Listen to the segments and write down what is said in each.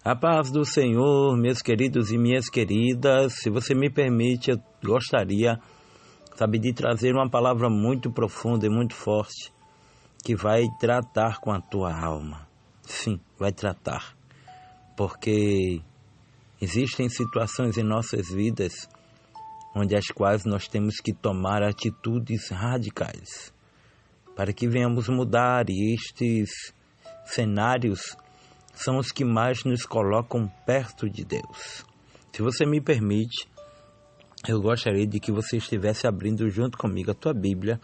A paz do Senhor, meus queridos e minhas queridas. Se você me permite, eu gostaria, de trazer uma palavra muito profunda e muito forte que vai tratar com a tua alma. Sim, vai tratar. Porque existem situações em nossas vidas onde as quais nós temos que tomar atitudes radicais para que venhamos mudar, e estes cenários são os que mais nos colocam perto de Deus. Se você me permite, eu gostaria de que você estivesse abrindo junto comigo a tua Bíblia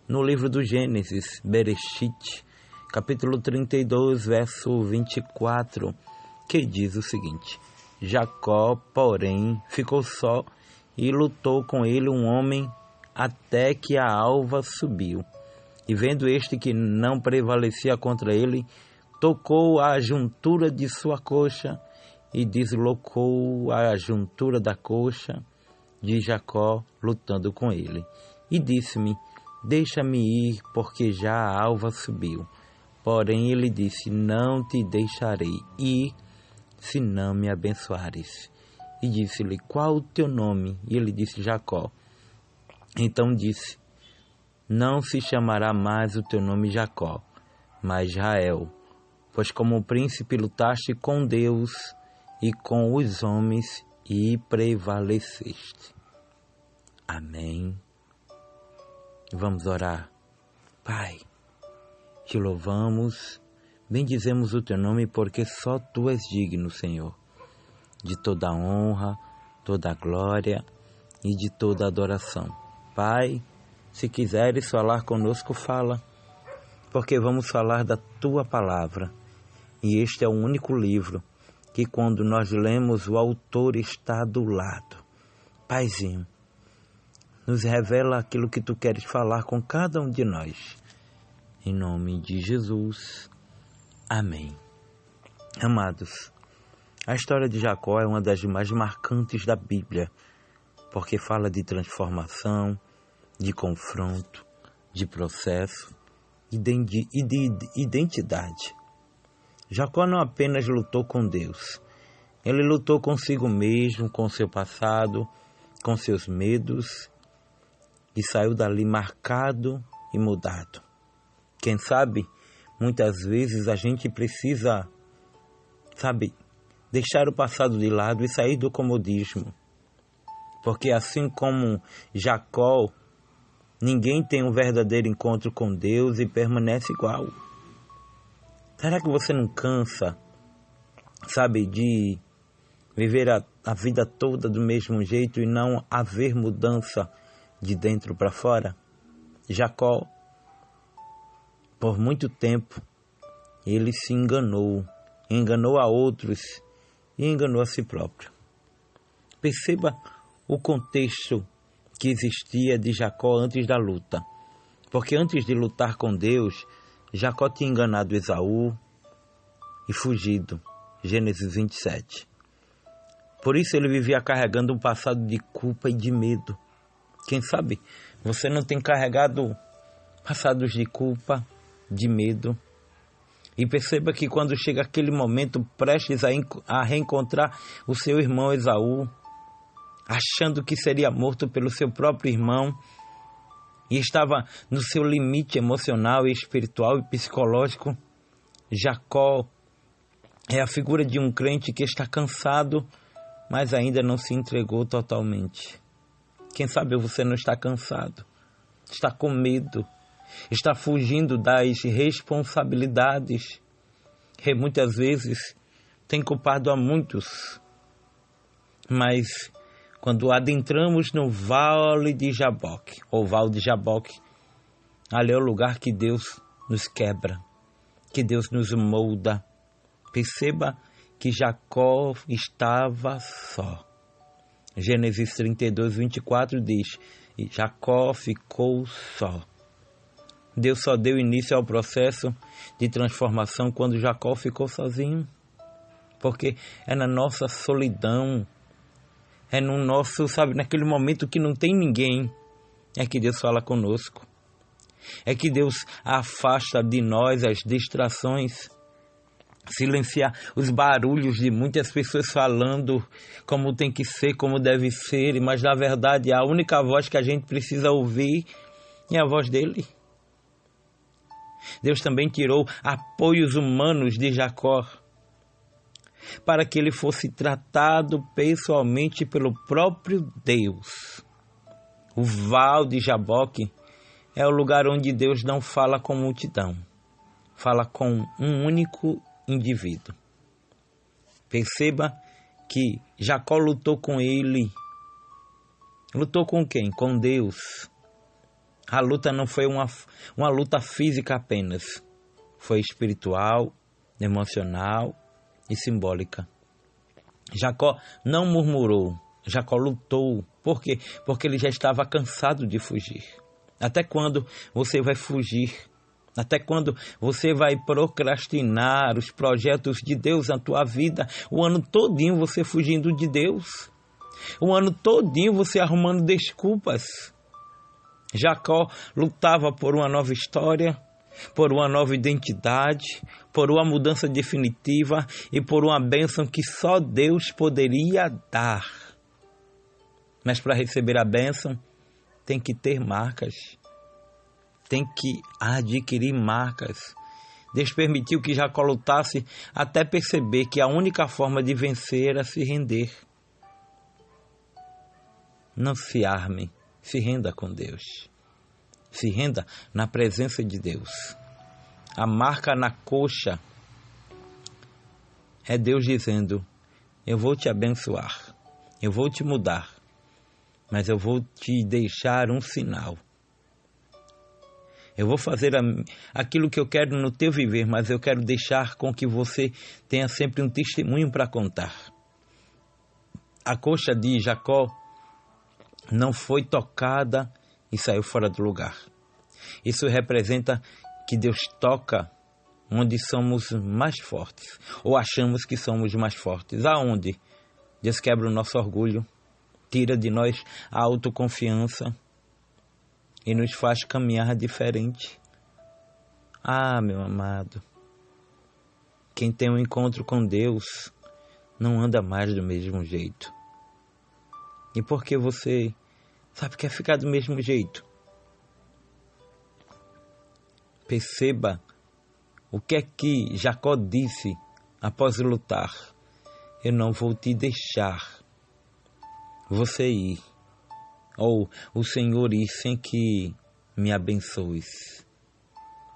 no livro do Gênesis, Bereshit, capítulo 32, verso 24, que diz o seguinte: Jacó, porém, ficou só e lutou com ele um homem até que a alva subiu. E vendo este que não prevalecia contra ele, tocou a juntura de sua coxa e deslocou a juntura da coxa de Jacó, lutando com ele. E disse-me: deixa-me ir, porque já a alva subiu. Porém ele disse: não te deixarei ir, se não me abençoares. E disse-lhe: qual o teu nome? E ele disse: Jacó. Então disse: não se chamará mais o teu nome Jacó, mas Israel, pois como príncipe lutaste com Deus e com os homens e prevaleceste. Amém. Vamos orar. Pai, te louvamos, bendizemos o teu nome, porque só tu és digno, Senhor, de toda a honra, toda a glória e de toda a adoração. Pai, se quiseres falar conosco, fala, porque vamos falar da tua palavra. E este é o único livro que, quando nós lemos, o autor está do lado. Paizinho, nos revela aquilo que tu queres falar com cada um de nós. Em nome de Jesus. Amém. Amados, a história de Jacó é uma das mais marcantes da Bíblia, porque fala de transformação, de confronto, de processo e de identidade. Jacó não apenas lutou com Deus, ele lutou consigo mesmo, com seu passado, com seus medos, e saiu dali marcado e mudado. Quem sabe, muitas vezes a gente precisa, deixar o passado de lado e sair do comodismo. Porque assim como Jacó, ninguém tem um verdadeiro encontro com Deus e permanece igual. Será que você não cansa, de viver a vida toda do mesmo jeito e não haver mudança de dentro para fora? Jacó, por muito tempo, ele se enganou a outros e enganou a si próprio. Perceba o contexto que existia de Jacó antes da luta. Porque antes de lutar com Deus, Jacó tinha enganado Esaú e fugido. Gênesis 27. Por isso ele vivia carregando um passado de culpa e de medo. Quem sabe você não tem carregado passados de culpa, de medo? E perceba que quando chega aquele momento prestes a reencontrar o seu irmão Esaú, achando que seria morto pelo seu próprio irmão, e estava no seu limite emocional, espiritual e psicológico, Jacó é a figura de um crente que está cansado, mas ainda não se entregou totalmente. Quem sabe você não está cansado, está com medo, está fugindo das responsabilidades, e muitas vezes tem culpado a muitos, mas quando adentramos no Vale de Jaboque, ou Val de Jaboque, ali é o lugar que Deus nos quebra, que Deus nos molda. Perceba que Jacó estava só. Gênesis 32, 24 diz: e Jacó ficou só. Deus só deu início ao processo de transformação quando Jacó ficou sozinho. Porque é na nossa solidão, é no nosso, naquele momento que não tem ninguém, é que Deus fala conosco. É que Deus afasta de nós as distrações. silenciar os barulhos de muitas pessoas falando como tem que ser, como deve ser, mas na verdade a única voz que a gente precisa ouvir é a voz dele. Deus também tirou apoios humanos de Jacó para que ele fosse tratado pessoalmente pelo próprio Deus. O Val de Jaboque é o lugar onde Deus não fala com multidão, fala com um único indivíduo. Perceba que Jacó lutou com ele. Lutou com quem? Com Deus. A luta não foi uma luta física apenas. Foi espiritual, emocional e simbólica. Jacó não murmurou. Jacó lutou. Por quê? Porque ele já estava cansado de fugir. Até quando você vai fugir? Até quando você vai procrastinar os projetos de Deus na tua vida? O ano todinho você fugindo de Deus. O ano todinho você arrumando desculpas. Jacó lutava por uma nova história, por uma nova identidade, por uma mudança definitiva e por uma bênção que só Deus poderia dar. Mas para receber a bênção, tem que ter marcas. Tem que adquirir marcas. Deus permitiu que Jacó lutasse até perceber que a única forma de vencer era se render. Não se arme, se renda com Deus. Se renda na presença de Deus. A marca na coxa é Deus dizendo: eu vou te abençoar, eu vou te mudar, mas eu vou te deixar um sinal. Eu vou fazer aquilo que eu quero no teu viver, mas eu quero deixar com que você tenha sempre um testemunho para contar. A coxa de Jacó não foi tocada e saiu fora do lugar. Isso representa que Deus toca onde somos mais fortes, ou achamos que somos mais fortes. Aonde? Deus quebra o nosso orgulho, tira de nós a autoconfiança e nos faz caminhar diferente. Ah, meu amado, quem tem um encontro com Deus não anda mais do mesmo jeito. E por que você quer ficar do mesmo jeito? Perceba o que é que Jacó disse após lutar. Eu não vou te deixar você ir, ou o Senhor ir sem que me abençoes.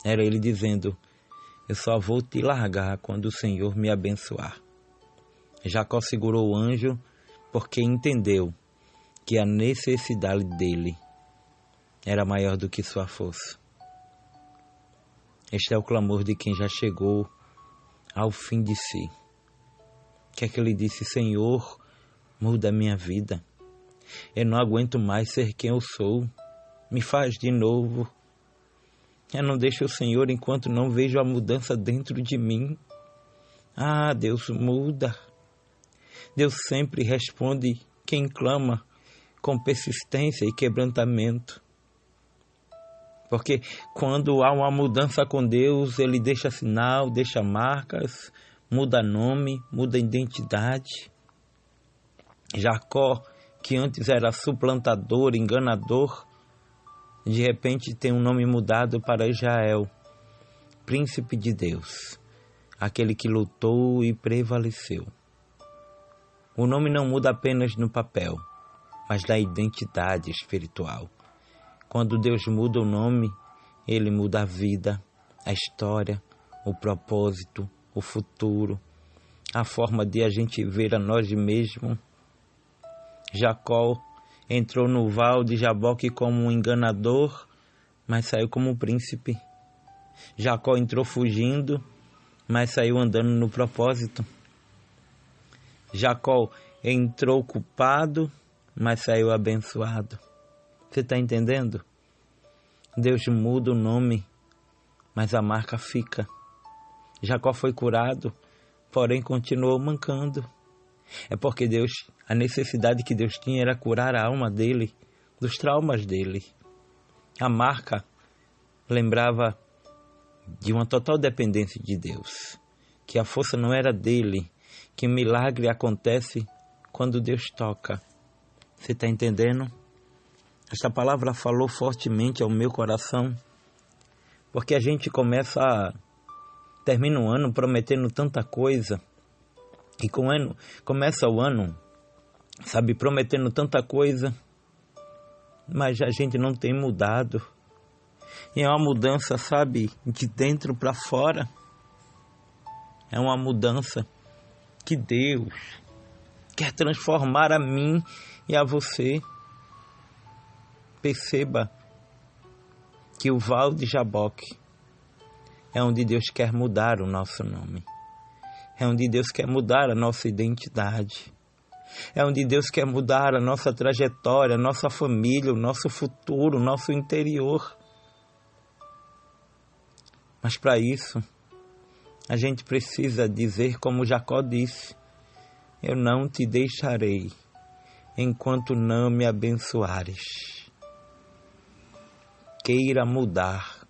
Era ele dizendo: eu só vou te largar quando o Senhor me abençoar. Jacó segurou o anjo porque entendeu que a necessidade dele era maior do que sua força. Este é o clamor de quem já chegou ao fim de si. O que é que ele disse? Senhor, muda a minha vida. Eu não aguento mais ser quem eu sou. Me faz de novo. Eu não deixo o Senhor enquanto não vejo a mudança dentro de mim. Ah, Deus muda. Deus sempre responde quem clama com persistência e quebrantamento. Porque quando há uma mudança com Deus, Ele deixa sinal, deixa marcas, muda nome, muda identidade. Jacó, que antes era suplantador, enganador, de repente tem um nome mudado para Israel, príncipe de Deus, aquele que lutou e prevaleceu. O nome não muda apenas no papel, mas na identidade espiritual. Quando Deus muda o nome, Ele muda a vida, a história, o propósito, o futuro, a forma de a gente ver a nós mesmos. Jacó entrou no val de Jaboque como um enganador, mas saiu como um príncipe. Jacó entrou fugindo, mas saiu andando no propósito. Jacó entrou culpado, mas saiu abençoado. Você está entendendo? Deus muda o nome, mas a marca fica. Jacó foi curado, porém continuou mancando. É porque Deus, a necessidade que Deus tinha era curar a alma dele, dos traumas dele. A marca lembrava de uma total dependência de Deus, que a força não era dele, que o milagre acontece quando Deus toca. Você está entendendo? Esta palavra falou fortemente ao meu coração, porque a gente termina o ano prometendo tanta coisa, e começa o ano, sabe, prometendo tanta coisa, mas a gente não tem mudado. E é uma mudança, sabe, de dentro para fora. É uma mudança que Deus quer transformar a mim e a você. Perceba que o Val de Jaboque é onde Deus quer mudar o nosso nome. É onde Deus quer mudar a nossa identidade. É onde Deus quer mudar a nossa trajetória, a nossa família, o nosso futuro, o nosso interior. Mas para isso, a gente precisa dizer como Jacó disse: eu não te deixarei enquanto não me abençoares. Queira mudar,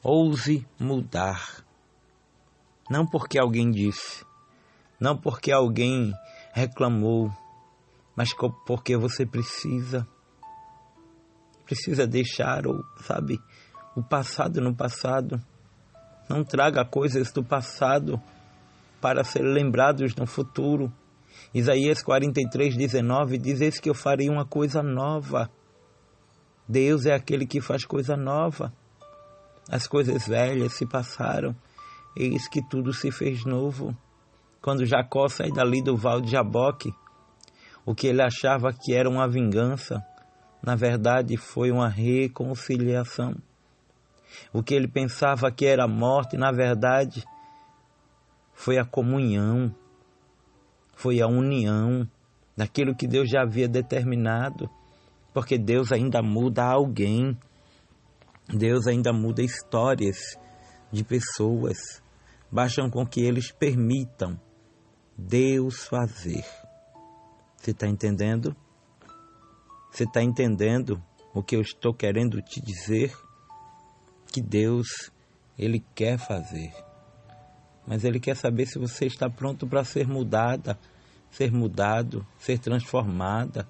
ouse mudar. Não porque alguém disse, não porque alguém reclamou, mas porque você precisa deixar, o passado no passado. Não traga coisas do passado para ser lembrados no futuro. Isaías 43:19 diz: eis que eu farei uma coisa nova. Deus é aquele que faz coisa nova. As coisas velhas se passaram, eis que tudo se fez novo. Quando Jacó sai dali do Val de Jaboque, o que ele achava que era uma vingança, na verdade foi uma reconciliação. O que ele pensava que era morte, na verdade, foi a comunhão, foi a união daquilo que Deus já havia determinado, porque Deus ainda muda alguém, Deus ainda muda histórias de pessoas, bastam com que eles permitam Deus fazer. Você está entendendo? Você está entendendo o que eu estou querendo te dizer? Que Deus, Ele quer fazer, mas Ele quer saber se você está pronto para ser mudada, ser mudado, ser transformada,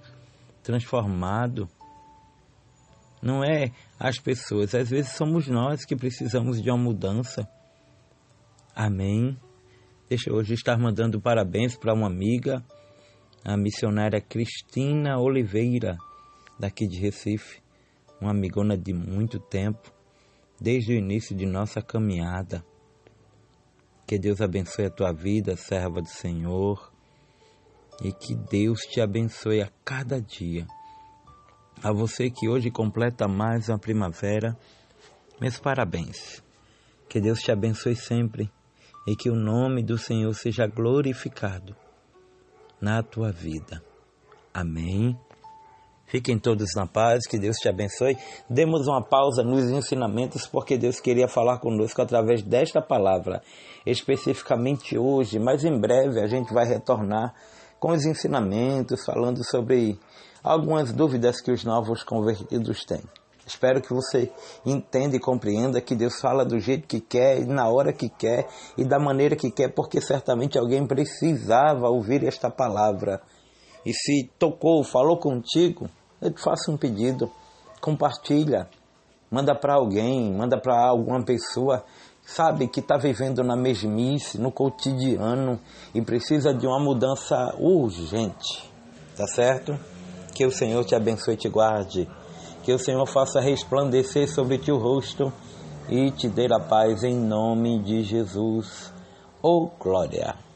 transformado. Não é as pessoas, às vezes somos nós que precisamos de uma mudança. Amém? Deixa eu hoje estar mandando parabéns para uma amiga, a missionária Cristina Oliveira, daqui de Recife, uma amigona de muito tempo, desde o início de nossa caminhada. Que Deus abençoe a tua vida, serva do Senhor, e que Deus te abençoe a cada dia. A você que hoje completa mais uma primavera, meus parabéns. Que Deus te abençoe sempre e que o nome do Senhor seja glorificado na tua vida. Amém. Fiquem todos na paz, que Deus te abençoe. Demos uma pausa nos ensinamentos, porque Deus queria falar conosco através desta palavra, especificamente hoje, mas em breve a gente vai retornar com os ensinamentos, falando sobre algumas dúvidas que os novos convertidos têm. Espero que você entenda e compreenda que Deus fala do jeito que quer, na hora que quer e da maneira que quer, porque certamente alguém precisava ouvir esta palavra. E se tocou, falou contigo, eu te faço um pedido, compartilha, manda para alguém, manda para alguma pessoa, sabe, que está vivendo na mesmice, no cotidiano e precisa de uma mudança urgente, tá certo? Que o Senhor te abençoe e te guarde, que o Senhor faça resplandecer sobre ti o rosto e te dê a paz em nome de Jesus. Oh, glória!